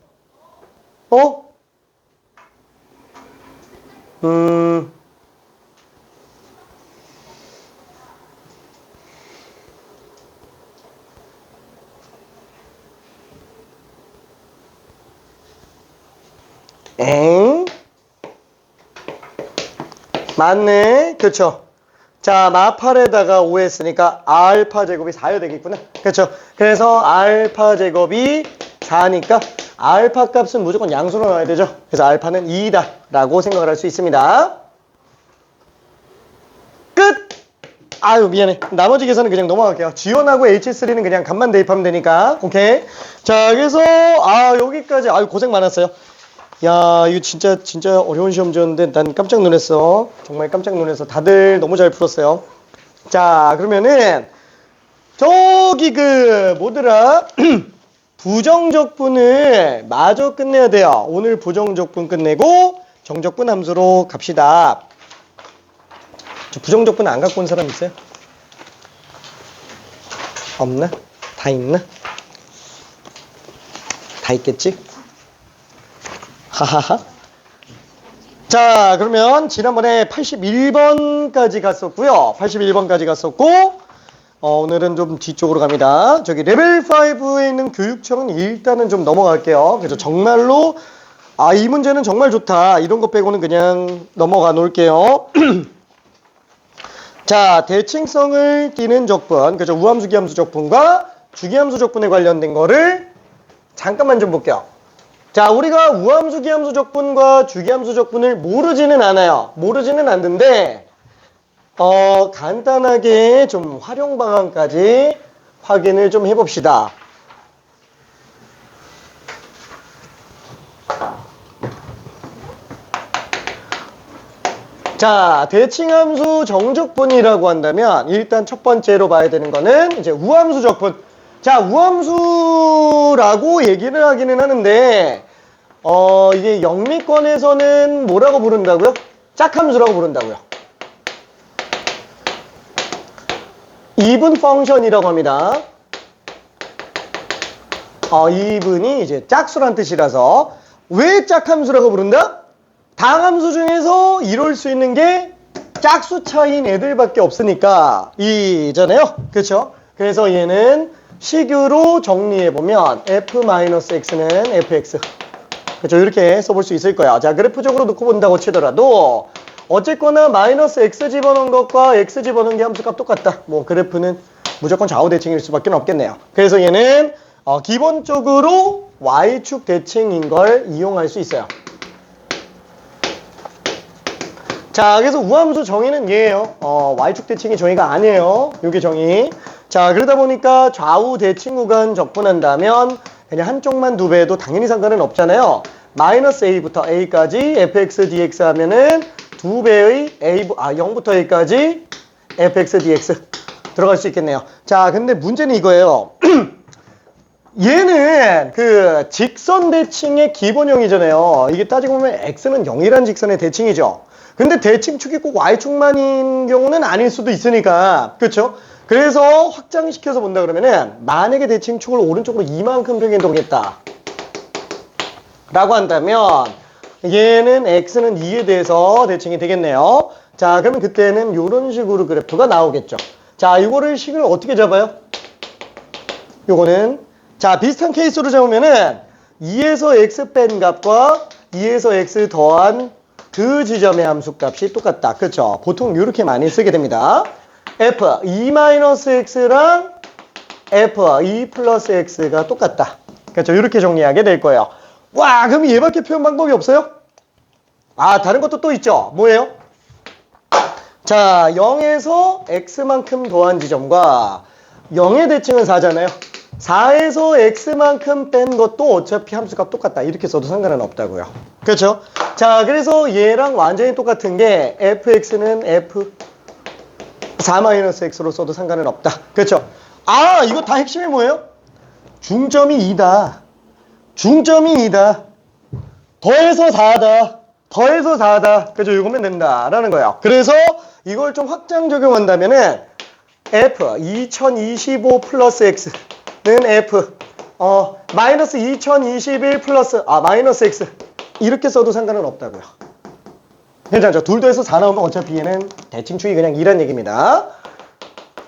Speaker 1: 맞네. 그쵸. 자, 마8에다가 5 했으니까 알파 제곱이 4야 되겠구나. 그렇죠. 그래서 알파 제곱이 4니까 알파 값은 무조건 양수로 나와야 되죠. 그래서 알파는 2다 라고 생각을 할 수 있습니다. 끝! 아유, 미안해. 나머지 계산은 그냥 넘어갈게요. G1하고 H3는 그냥 값만 대입하면 되니까. 오케이. 자, 그래서 여기까지 고생 많았어요. 야, 이거 진짜 어려운 시험지였는데 난 깜짝 놀랐어. 정말 깜짝 놀라서 다들 너무 잘 풀었어요. 자, 그러면은 저기 뭐더라? 부정적분을 마저 끝내야 돼요. 오늘 부정적분 끝내고 정적분 함수로 갑시다. 저 부정적분 안 갖고 온 사람 있어요? 없나? 다 있나? 다 있겠지? 하하하. 자, 그러면 지난번에 81번까지 갔었고요. 81번까지 갔었고, 오늘은 좀 뒤쪽으로 갑니다. 저기 레벨 5에 있는 교육청은 일단은 좀 넘어갈게요. 그래서 정말로 이 문제는 정말 좋다. 이런 거 빼고는 그냥 넘어가 놓을게요. 자, 대칭성을 띠는 적분, 그죠? 우함수, 기함수 적분과 주기함수 적분에 관련된 거를 잠깐만 좀 볼게요. 자, 우리가 우함수, 기함수 적분과 주기함수 적분을 모르지는 않아요. 모르지는 않는데, 간단하게 좀 활용 방안까지 확인을 좀 해봅시다. 자, 대칭함수 정적분이라고 한다면 일단 첫 번째로 봐야 되는 거는 이제 우함수 적분. 자, 우함수라고 얘기를 하기는 하는데 이게 영미권에서는 뭐라고 부른다고요? 짝함수라고 부른다고요. 이분 펑션이라고 합니다. 이분이 이제 짝수란 뜻이라서 왜 짝함수라고 부른다? 다함수 중에서 이룰 수 있는 게 짝수 차이인 애들밖에 없으니까 이잖아요. 그렇죠? 그래서 얘는 식유로 정리해보면 f-x는 fx 그렇죠. 이렇게 써볼 수 있을 거야. 자, 그래프적으로 놓고 본다고 치더라도 어쨌거나 마이너스 x 집어넣은 것과 x 집어넣은 게 함수값 똑같다. 뭐 그래프는 무조건 좌우 대칭일 수밖에 없겠네요. 그래서 얘는 기본적으로 y축 대칭인 걸 이용할 수 있어요. 자, 그래서 우함수 정의는 얘예요. y축 대칭이 정의가 아니에요. 요게 정의. 자, 그러다 보니까 좌우 대칭 구간 적분한다면 그냥 한쪽만 두배해도 당연히 상관은 없잖아요. 마이너스 a부터 a까지 fx dx 하면은 2배의 0부터 a까지 fx dx 들어갈 수 있겠네요. 자, 근데 문제는 이거예요. 얘는 그 직선 대칭의 기본형이잖아요. 이게 따지고 보면 x는 0이란 직선의 대칭이죠. 근데 대칭축이 꼭 y축만인 경우는 아닐 수도 있으니까, 그렇죠? 그래서 확장시켜서 본다 그러면은 만약에 대칭축을 오른쪽으로 이만큼 변경했다 라고 한다면 얘는 x는 2에 대해서 대칭이 되겠네요. 자, 그러면 그때는 이런 식으로 그래프가 나오겠죠. 자, 이거를 식을 어떻게 잡아요? 요거는 자, 비슷한 케이스로 잡으면은 2에서 x 뺀 값과 2에서 x 더한 그 지점의 함수값이 똑같다. 그렇죠? 보통 이렇게 많이 쓰게 됩니다. f 2-x랑 f 2 플러스 x가 똑같다. 그렇죠? 이렇게 정리하게 될 거예요. 와, 그럼 얘밖에 표현 방법이 없어요? 다른 것도 또 있죠. 뭐예요? 자, 0에서 x만큼 더한 지점과 0의 대칭은 4잖아요. 4에서 x만큼 뺀 것도 어차피 함수값 똑같다. 이렇게 써도 상관은 없다고요. 그렇죠? 자, 그래서 얘랑 완전히 똑같은 게 fx는 f 4-x로 써도 상관은 없다. 그렇죠? 이거 다 핵심이 뭐예요? 중점이 2다. 중점이 2다. 더해서 4다. 더해서 4다. 그죠? 이거면 된다라는 거예요. 그래서 이걸 좀 확장 적용한다면은 f 2025 플러스 x는 f 마이너스 2021 플러스 마이너스 x 이렇게 써도 상관은 없다고요. 괜찮죠? 둘 더해서 4 나오면 어차피 얘는 대칭축이 그냥 2란 얘기입니다.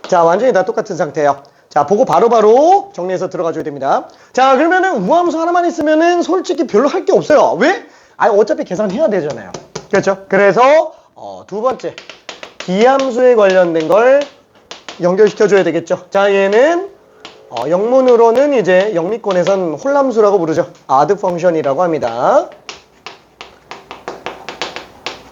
Speaker 1: 자, 완전히 다 똑같은 상태예요. 자, 보고 바로바로 정리해서 들어가줘야 됩니다. 자, 그러면은 우함수 하나만 있으면은 솔직히 별로 할 게 없어요. 왜? 어차피 계산해야 되잖아요. 그렇죠? 그래서 두 번째 기함수에 관련된 걸 연결시켜줘야 되겠죠. 자, 얘는 영문으로는 이제 영미권에선 홀함수라고 부르죠. 아드 펑션이라고 합니다.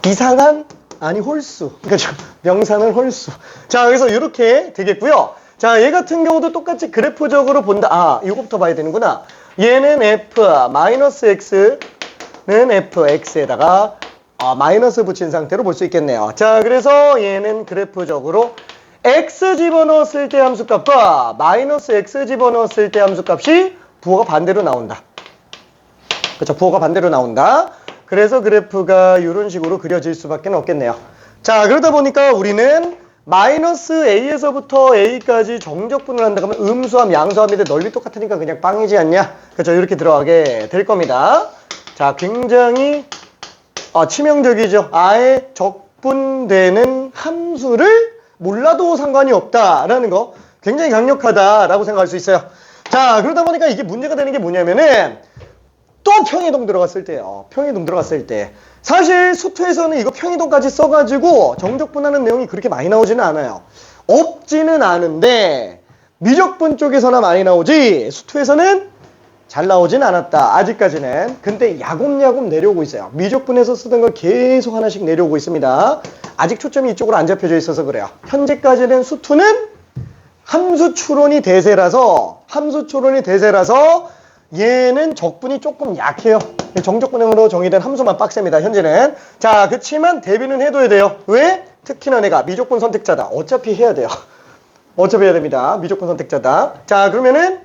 Speaker 1: 이상한? 아니, 홀수. 그렇죠. 명사는 홀수. 자, 그래서 이렇게 되겠고요. 자, 얘 같은 경우도 똑같이 그래프적으로 본다. 이거부터 봐야 되는구나. 얘는 f-x는 fx에다가 마이너스 붙인 상태로 볼 수 있겠네요. 자, 그래서 얘는 그래프적으로 x 집어넣었을 때 함수값과 마이너스 x 집어넣었을 때 함수값이 부호가 반대로 나온다. 그렇죠. 부호가 반대로 나온다. 그래서 그래프가 이런 식으로 그려질 수밖에 없겠네요. 자, 그러다 보니까 우리는 마이너스 a에서부터 a까지 정적분을 한다 그러면 음수함, 양수함인데 넓이 똑같으니까 그냥 빵이지 않냐? 그렇죠. 이렇게 들어가게 될 겁니다. 자, 굉장히 치명적이죠. 아예 적분되는 함수를 몰라도 상관이 없다라는 거 굉장히 강력하다라고 생각할 수 있어요. 자, 그러다 보니까 이게 문제가 되는 게 뭐냐면은 또 평이동 들어갔을 때요. 평이동 들어갔을 때 사실 수투에서는 이거 평이동까지 써가지고 정적분하는 내용이 그렇게 많이 나오지는 않아요. 없지는 않은데 미적분 쪽에서나 많이 나오지 수투에서는 잘 나오진 않았다. 아직까지는. 근데 야곱야곱 내려오고 있어요. 미적분에서 쓰던 걸 계속 하나씩 내려오고 있습니다. 아직 초점이 이쪽으로 안 잡혀져 있어서 그래요. 현재까지는 수투는 함수 추론이 대세라서 얘는 적분이 조금 약해요. 정적분형으로 정의된 함수만 빡셉니다. 현재는. 자, 그치만 대비는 해둬야 돼요. 왜? 특히나 내가 미적분 선택자다. 어차피 해야 돼요. 어차피 해야 됩니다. 미적분 선택자다. 자, 그러면은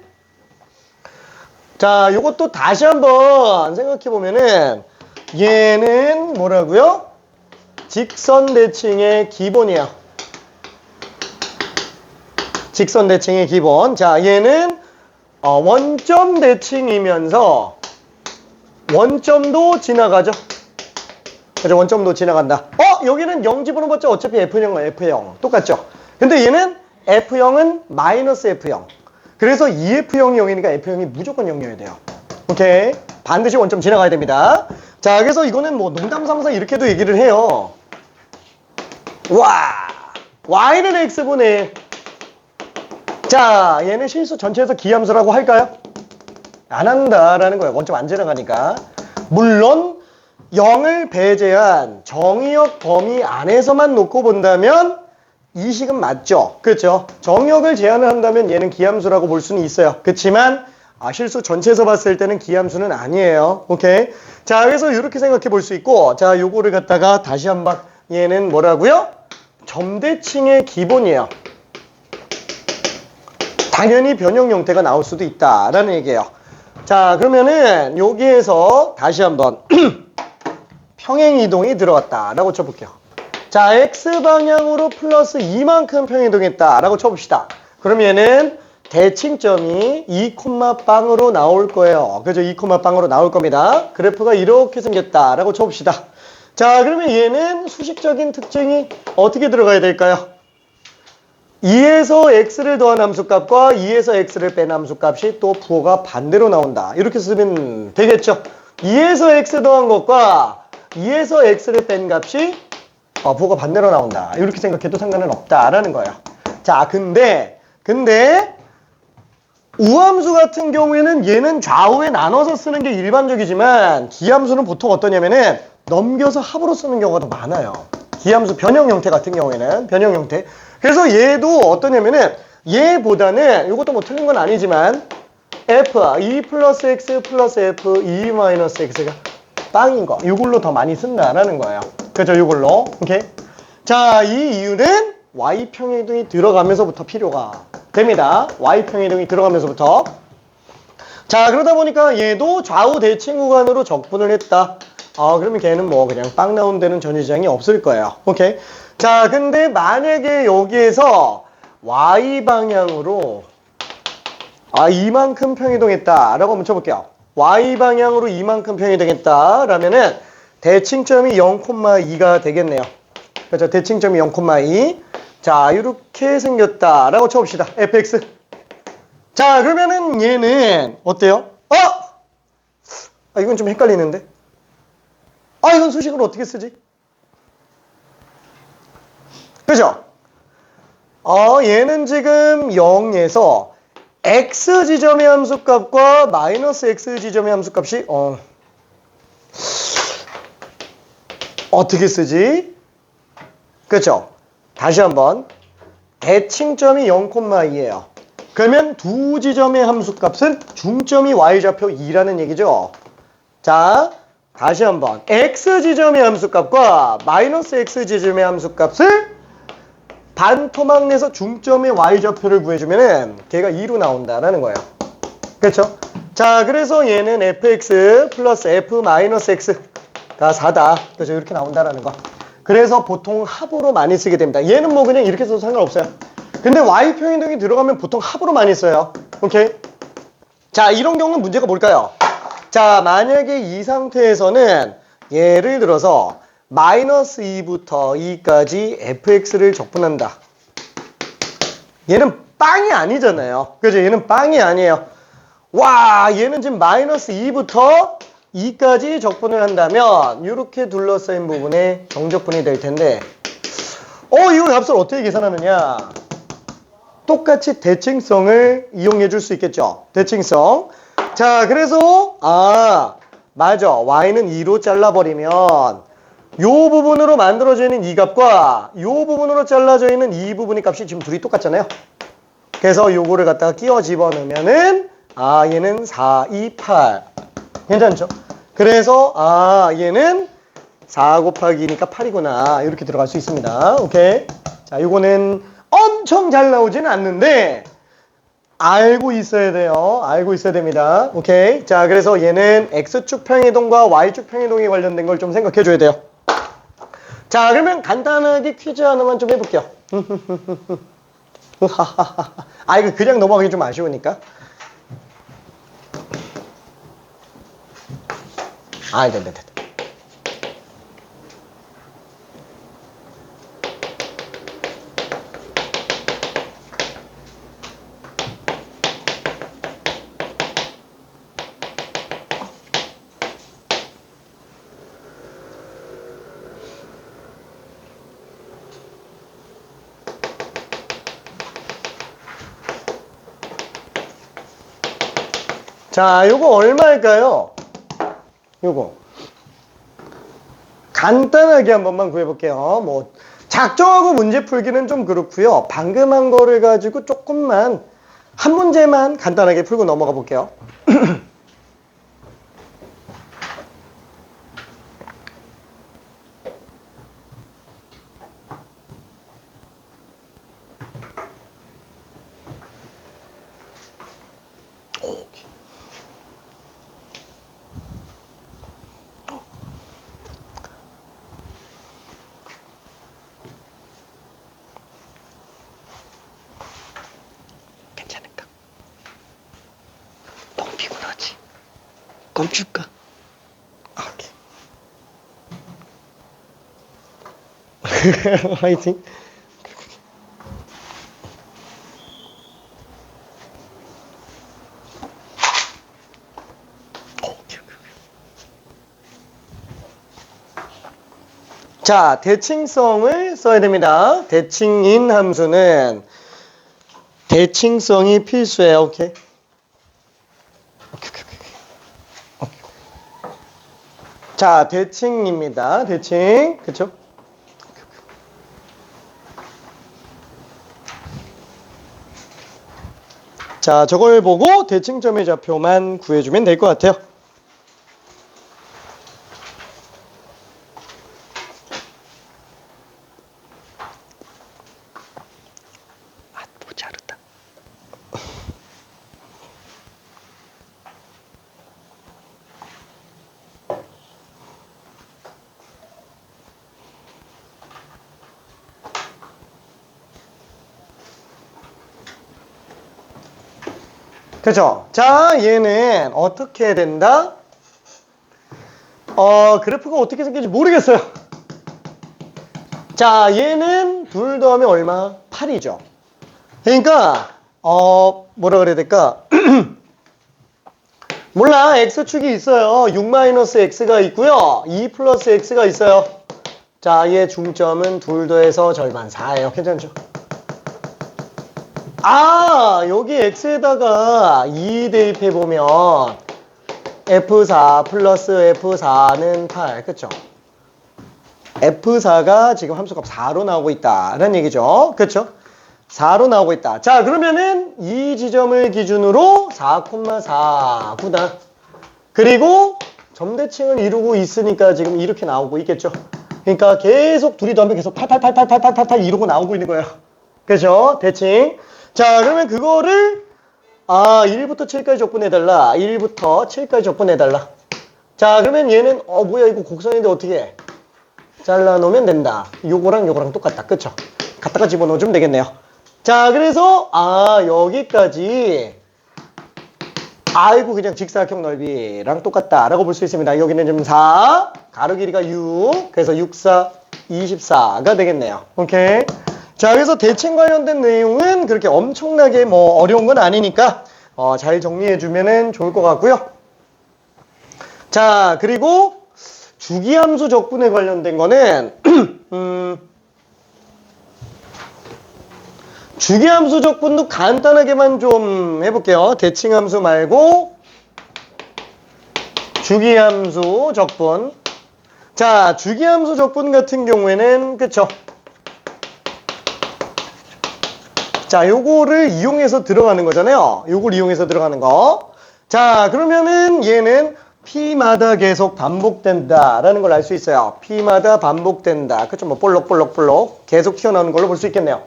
Speaker 1: 자, 요것도 다시 한번 생각해보면은 얘는 뭐라고요? 직선 대칭의 기본이야. 직선 대칭의 기본. 자, 얘는 원점 대칭이면서 원점도 지나가죠. 그죠? 원점도 지나간다. 여기는 0 집어넣어봤자 어차피 F형은 F형. 똑같죠? 근데 얘는 F형은 마이너스 F형. 그래서 2F형이 0이니까 F형이 무조건 0이어야 돼요. 오케이. 반드시 원점 지나가야 됩니다. 자, 그래서 이거는 뭐 농담 삼아서 이렇게도 얘기를 해요. 와, y는 x분의 1. 자, 얘는 실수 전체에서 기함수라고 할까요? 안 한다라는 거예요. 원점 안 지나가니까. 물론 0을 배제한 정의역 범위 안에서만 놓고 본다면 이 식은 맞죠. 그렇죠. 정의역을 제한을 한다면 얘는 기함수라고 볼 수는 있어요. 그렇지만 실수 전체에서 봤을 때는 기함수는 아니에요. 오케이. 자, 그래서 이렇게 생각해 볼 수 있고, 자, 요거를 갖다가 다시 한번 얘는 뭐라고요? 점대칭의 기본이에요. 당연히 변형 형태가 나올 수도 있다라는 얘기예요. 자, 그러면은 여기에서 다시 한번 평행 이동이 들어갔다라고 쳐볼게요. 자, x방향으로 플러스 2만큼 평행 이동했다라고 쳐봅시다. 그럼 얘는 대칭점이 2, 빵으로 나올 거예요. 그죠? 2, 빵으로 나올 겁니다. 그래프가 이렇게 생겼다라고 쳐봅시다. 자, 그러면 얘는 수식적인 특징이 어떻게 들어가야 될까요? 2에서 x를 더한 함수값과 2에서 x를 뺀 함수값이 또 부호가 반대로 나온다. 이렇게 쓰면 되겠죠? 2에서 x 더한 것과 2에서 x를 뺀 값이 부호가 반대로 나온다. 이렇게 생각해도 상관은 없다라는 거예요. 자, 근데 우함수 같은 경우에는 얘는 좌우에 나눠서 쓰는 게 일반적이지만 기함수는 보통 어떠냐면은 넘겨서 합으로 쓰는 경우가 더 많아요. 기함수 변형 형태 같은 경우에는 변형 형태. 그래서 얘도 어떠냐면은 얘보다는 이것도 뭐 틀린 건 아니지만 f 2 플러스 x 플러스 f 2 마이너스 x가 빵인 거 이걸로 더 많이 쓴다라는 거예요. 그죠? 이걸로. 오케이. 자, 이 이유는 y평행이동이 들어가면서부터 필요가 됩니다. y평행이동이 들어가면서부터. 자, 그러다 보니까 얘도 좌우 대칭 구간으로 적분을 했다. 그러면 걔는 뭐 그냥 빵 나온 데는 전위지장이 없을 거예요. 오케이. 자, 근데 만약에 여기에서 y방향으로 이만큼 평이동했다라고 한번 쳐볼게요. y방향으로 이만큼 평이동했다 라면은 대칭점이 0,2가 되겠네요. 그렇죠? 대칭점이 0,2. 자, 이렇게 생겼다라고 쳐봅시다. fx. 자, 그러면은 얘는 어때요? 이건 좀 헷갈리는데. 이건 수식으로 어떻게 쓰지? 그죠? 얘는 지금 0에서 x 지점의 함수값과 마이너스 x 지점의 함수값이 어떻게 쓰지? 그렇죠? 다시 한번 대칭점이 0,2예요. 그러면 두 지점의 함수값은 중점이 y좌표 2라는 얘기죠. 자, 다시 한번 x 지점의 함수값과 마이너스 x 지점의 함수값을 반토막 내서 중점의 y좌표를 구해주면은 걔가 2로 나온다라는 거예요. 그렇죠? 자, 그래서 얘는 fx 플러스 f 마이너스 x가 4다. 그래서 이렇게 나온다라는 거. 그래서 보통 합으로 많이 쓰게 됩니다. 얘는 뭐 그냥 이렇게 써도 상관없어요. 근데 y평행이동이 들어가면 보통 합으로 많이 써요. 오케이? 자, 이런 경우는 문제가 뭘까요? 자, 만약에 이 상태에서는 예를 들어서 마이너스 2부터 2까지 fx를 적분한다. 얘는 빵이 아니잖아요. 그죠? 얘는 빵이 아니에요. 와, 얘는 지금 마이너스 2부터 2까지 적분을 한다면 이렇게 둘러싸인 부분에 정적분이 될 텐데 이 값을 어떻게 계산하느냐? 똑같이 대칭성을 이용해 줄 수 있겠죠. 대칭성. 자, 그래서 맞아. y는 2로 잘라버리면 요 부분으로 만들어져 있는 이 값과 요 부분으로 잘라져 있는 이 부분의 값이 지금 둘이 똑같잖아요. 그래서 요거를 갖다가 끼워 집어넣으면은 얘는 4, 2, 8. 괜찮죠? 그래서 얘는 4 곱하기 2니까 8이구나. 이렇게 들어갈 수 있습니다. 오케이. 자, 요거는 엄청 잘 나오지는 않는데 알고 있어야 돼요. 알고 있어야 됩니다. 오케이. 자, 그래서 얘는 x축 평이동과 y축 평이동에 관련된 걸 좀 생각해 줘야 돼요. 자, 그러면 간단하게 퀴즈 하나만 좀 해볼게요. 이거 그냥 넘어가기 좀 아쉬우니까. 됐다. 자, 요거 얼마일까요? 요거. 간단하게 한 번만 구해볼게요. 뭐, 작정하고 문제 풀기는 좀 그렇고요. 방금 한 거를 가지고 조금만, 한 문제만 간단하게 풀고 넘어가 볼게요. 괜찮을까? 너무 피곤하지? 껌 줄까? 오케이. 화이팅. 자, 대칭성을 써야 됩니다. 대칭인 함수는 대칭성이 필수예요. 오케이. 오케이. 자, 대칭입니다. 대칭. 그쵸? 자, 저걸 보고 대칭점의 좌표만 구해주면 될 것 같아요. 모자르다. 그죠? 자, 얘는 어떻게 된다? 그래프가 어떻게 생길지 모르겠어요. 자, 얘는 둘 더하면 얼마? 8이죠. 그러니까, 뭐라 그래야 될까? 몰라, x축이 있어요. 6-x가 있고요. 2 플러스 x가 있어요. 자, 얘 중점은 둘 더해서 절반 4예요. 괜찮죠? 아, 여기 x에다가 2 대입해보면 F4 플러스 F4는 8. 그쵸? F4가 지금 함수값 4로 나오고 있다라는 얘기죠. 그쵸? 4로 나오고 있다. 자, 그러면은 이 지점을 기준으로 4,4구나. 그리고 점대칭을 이루고 있으니까 지금 이렇게 나오고 있겠죠. 그러니까 계속 둘이 더하면 계속 8 이러고 나오고 있는 거예요. 그죠? 대칭. 자, 그러면 그거를 1부터 7까지 적분해달라. 1부터 7까지 적분해달라. 자, 그러면 얘는 뭐야 이거 곡선인데 어떻게 해? 잘라놓으면 된다. 요거랑 똑같다. 그쵸? 갖다가 집어넣어주면 되겠네요. 자, 그래서 여기까지 아이고 그냥 직사각형 넓이랑 똑같다 라고 볼 수 있습니다. 여기는 지금 4, 가로 길이가 6, 그래서 6, 4, 24가 되겠네요. 오케이. 자, 그래서 대칭 관련된 내용은 그렇게 엄청나게 뭐 어려운 건 아니니까 잘 정리해주면 좋을 것 같고요. 자, 그리고 주기함수 적분에 관련된 거는 주기함수 적분도 간단하게만 좀 해볼게요. 대칭함수 말고 주기함수 적분. 자, 주기함수 적분 같은 경우에는 그쵸? 자, 요거를 이용해서 들어가는 거잖아요. 요걸 이용해서 들어가는 거. 자, 그러면은 얘는 P마다 계속 반복된다라는 걸 알 수 있어요. P마다 반복된다. 그쵸? 뭐 볼록 계속 튀어나오는 걸로 볼 수 있겠네요.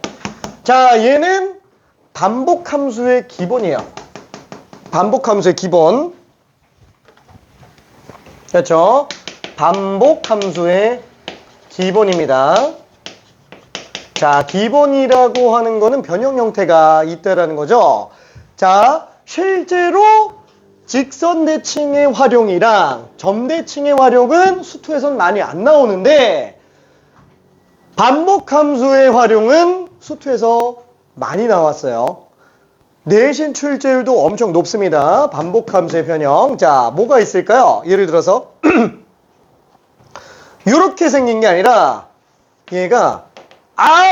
Speaker 1: 자, 얘는 반복함수의 기본이에요. 반복함수의 기본. 그렇죠? 반복함수의 기본입니다. 자, 기본이라고 하는 거는 변형 형태가 있다라는 거죠. 자, 실제로 직선 대칭의 활용이랑 점 대칭의 활용은 수투에선 많이 안 나오는데 반복함수의 활용은 수투에서 많이 나왔어요. 내신 출제율도 엄청 높습니다. 반복함수의 변형. 자, 뭐가 있을까요? 예를 들어서 이렇게 생긴 게 아니라 얘가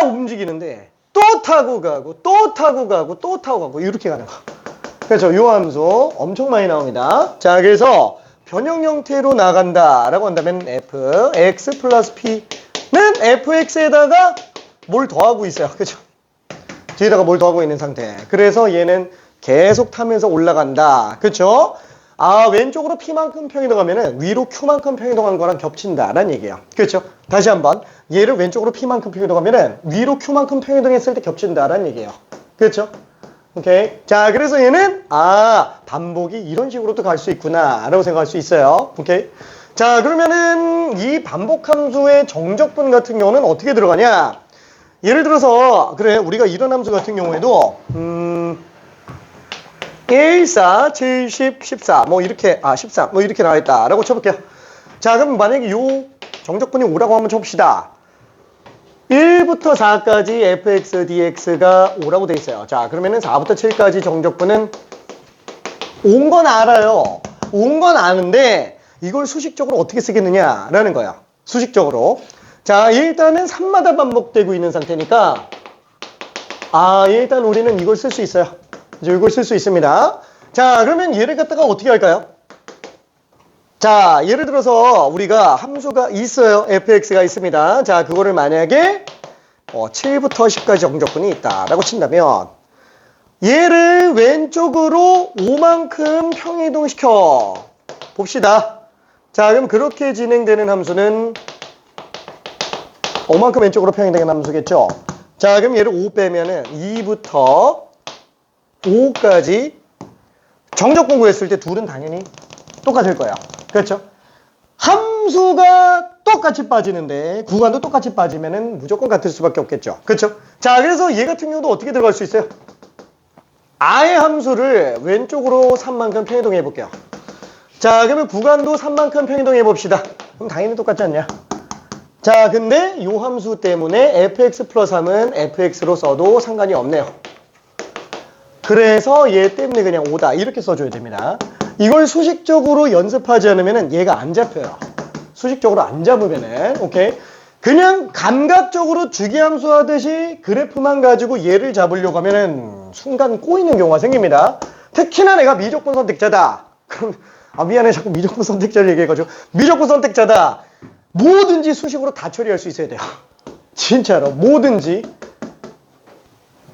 Speaker 1: 움직이는데 또 타고 가고 또 타고 가고 또 타고 가고 이렇게 가는 거. 그렇죠. 요 함수 엄청 많이 나옵니다. 자, 그래서 변형 형태로 나간다 라고 한다면 f x 플러스 p는 fx에다가 뭘 더하고 있어요. 그렇죠. 뒤에다가 뭘 더하고 있는 상태. 그래서 얘는 계속 타면서 올라간다. 그렇죠. 아, 왼쪽으로 p만큼 평이동하면은 위로 q만큼 평이동한 거랑 겹친다라는 얘기예요. 그렇죠. 다시 한번 얘를 왼쪽으로 p만큼 평이동하면은 위로 q만큼 평이동했을 때 겹친다라는 얘기예요. 그렇죠. 오케이. 자, 그래서 얘는 반복이 이런 식으로도 갈 수 있구나 라고 생각할 수 있어요. 오케이. 자, 그러면은 이 반복 함수의 정적분 같은 경우는 어떻게 들어가냐? 예를 들어서 그래, 우리가 이런 함수 같은 경우에도 1, 4, 70, 14 뭐 이렇게 13 뭐 이렇게 나와있다 라고 쳐볼게요. 자, 그럼 만약에 요 정적분이 5라고 한번 쳐봅시다. 1부터 4까지 fx dx가 5라고 돼 있어요. 자, 그러면은 4부터 7까지 정적분은 온 건 알아요. 온 건 아는데 이걸 수식적으로 어떻게 쓰겠느냐라는 거야. 수식적으로. 자, 일단은 3마다 반복되고 있는 상태니까 일단 우리는 이걸 쓸 수 있어요. 이제 이걸 쓸 수 있습니다. 자, 그러면 얘를 갖다가 어떻게 할까요? 자, 예를 들어서 우리가 함수가 있어요. fx가 있습니다. 자, 그거를 만약에 7부터 10까지 정적분이 있다라고 친다면 얘를 왼쪽으로 5만큼 평이동시켜 봅시다. 자, 그럼 그렇게 진행되는 함수는 5만큼 왼쪽으로 평이되는 함수겠죠. 자, 그럼 얘를 5 빼면은 2부터 5까지 정적분 구했을 때 둘은 당연히 똑같을 거예요. 그렇죠? 함수가 똑같이 빠지는데 구간도 똑같이 빠지면은 무조건 같을 수밖에 없겠죠. 그렇죠? 자, 그래서 얘 같은 경우도 어떻게 들어갈 수 있어요? 아예 함수를 왼쪽으로 3만큼 평이동해 볼게요. 자, 그러면 구간도 3만큼 평이동해 봅시다. 그럼 당연히 똑같지 않냐? 자, 근데 이 함수 때문에 fx 플러스 3은 fx로 써도 상관이 없네요. 그래서 얘 때문에 그냥 5다 이렇게 써줘야 됩니다. 이걸 수식적으로 연습하지 않으면 얘가 안 잡혀요. 수식적으로 안 잡으면은 오케이, 그냥 감각적으로 주기함수 하듯이 그래프만 가지고 얘를 잡으려고 하면은 순간 꼬이는 경우가 생깁니다. 특히나 내가 미적분 선택자다. 그럼 미안해, 자꾸 미적분 선택자를 얘기해가지고. 미적분 선택자다. 뭐든지 수식으로 다 처리할 수 있어야 돼요. 진짜로 뭐든지.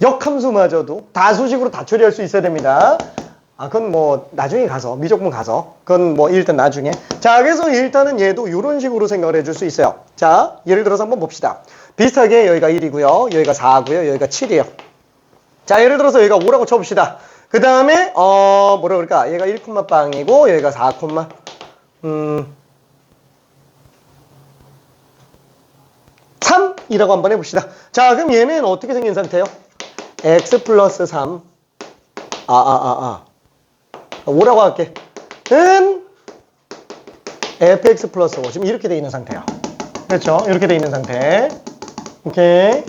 Speaker 1: 역함수마저도 다 수식으로 다 처리할 수 있어야 됩니다. 그건 뭐 나중에 가서, 미적분 가서, 그건 뭐 일단 나중에. 자, 그래서 일단은 얘도 이런 식으로 생각을 해줄 수 있어요. 자, 예를 들어서 한번 봅시다. 비슷하게 여기가 1이고요, 여기가 4고요, 여기가 7이에요. 자, 예를 들어서 여기가 5라고 쳐봅시다. 그 다음에 뭐라 그럴까, 얘가 1,빵이고 여기가 4, 3이라고 한번 해봅시다. 자, 그럼 얘는 어떻게 생긴 상태예요? x 플러스 3 5라고 할게. 은 fx 플러스 5. 지금 이렇게 돼 있는 상태예요. 그렇죠? 이렇게 돼 있는 상태. 오케이.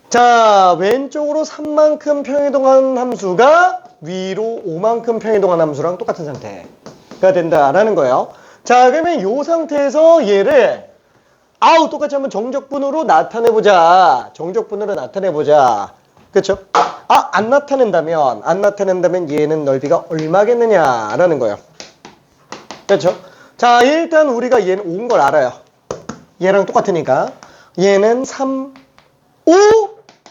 Speaker 1: 자, 왼쪽으로 3만큼 평이동한 함수가 위로 5만큼 평이동한 함수랑 똑같은 상태가 된다라는 거예요. 자, 그러면 이 상태에서 얘를 똑같이 한번 정적분으로 나타내보자. 정적분으로 나타내보자. 그렇죠? 안 나타낸다면 얘는 넓이가 얼마겠느냐라는 거예요. 그렇죠? 자, 일단 우리가 얘는 5인 걸 알아요. 얘랑 똑같으니까. 얘는 3, 5,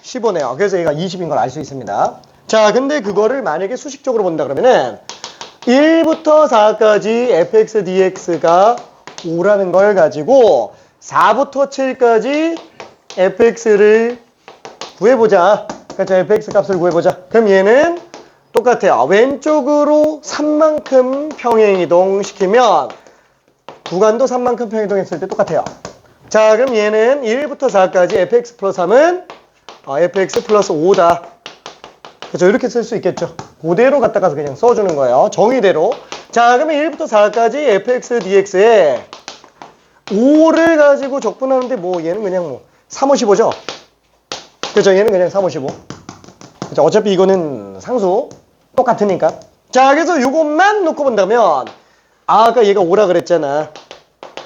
Speaker 1: 15네요. 그래서 얘가 20인 걸 알 수 있습니다. 자, 근데 그거를 만약에 수식적으로 본다 그러면은 1부터 4까지 fx dx가 5라는 걸 가지고 4부터 7까지 fx를 구해보자. 그렇죠? fx 값을 구해보자. 그럼 얘는 똑같아요. 왼쪽으로 3만큼 평행이동 시키면 구간도 3만큼 평행이동했을 때 똑같아요. 자, 그럼 얘는 1부터 4까지 fx 플러스 3은 fx 플러스 5다. 그렇죠? 이렇게 쓸 수 있겠죠. 그대로 갖다가 그냥 써주는 거예요. 정의대로. 자, 그러면 1부터 4까지 fx dx에 5를 가지고 적분하는데 뭐 얘는 그냥 3, 5, 15죠. 그렇죠? 얘는 그냥 3, 5, 15. 그렇죠? 어차피 이거는 상수 똑같으니까. 자, 그래서 이것만 놓고 본다면 아까 얘가 5라 그랬잖아.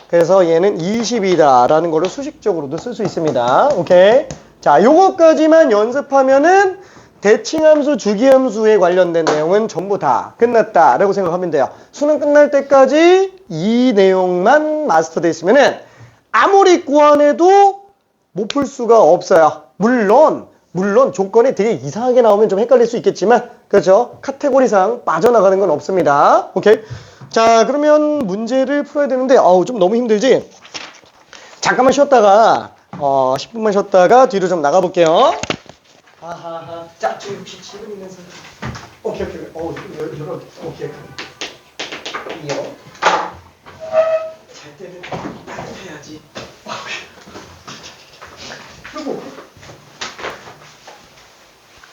Speaker 1: 그래서 얘는 20이다 라는 거를 수식적으로도 쓸 수 있습니다. 오케이. 자, 요거까지만 연습하면은 대칭함수, 주기함수에 관련된 내용은 전부 다 끝났다라고 생각하면 돼요. 수능 끝날 때까지 이 내용만 마스터돼 있으면은 아무리 구안해도 못 풀 수가 없어요. 물론 조건이 되게 이상하게 나오면 좀 헷갈릴 수 있겠지만, 그렇죠? 카테고리상 빠져나가는 건 없습니다. 오케이? 자, 그러면 문제를 풀어야 되는데, 좀 너무 힘들지? 잠깐만 쉬었다가, 10분만 쉬었다가 뒤로 좀 나가볼게요. 하하하. 자, 지금 지금 있는 사람. 오케이. 오케이. 이어. 잘 때는 해야지.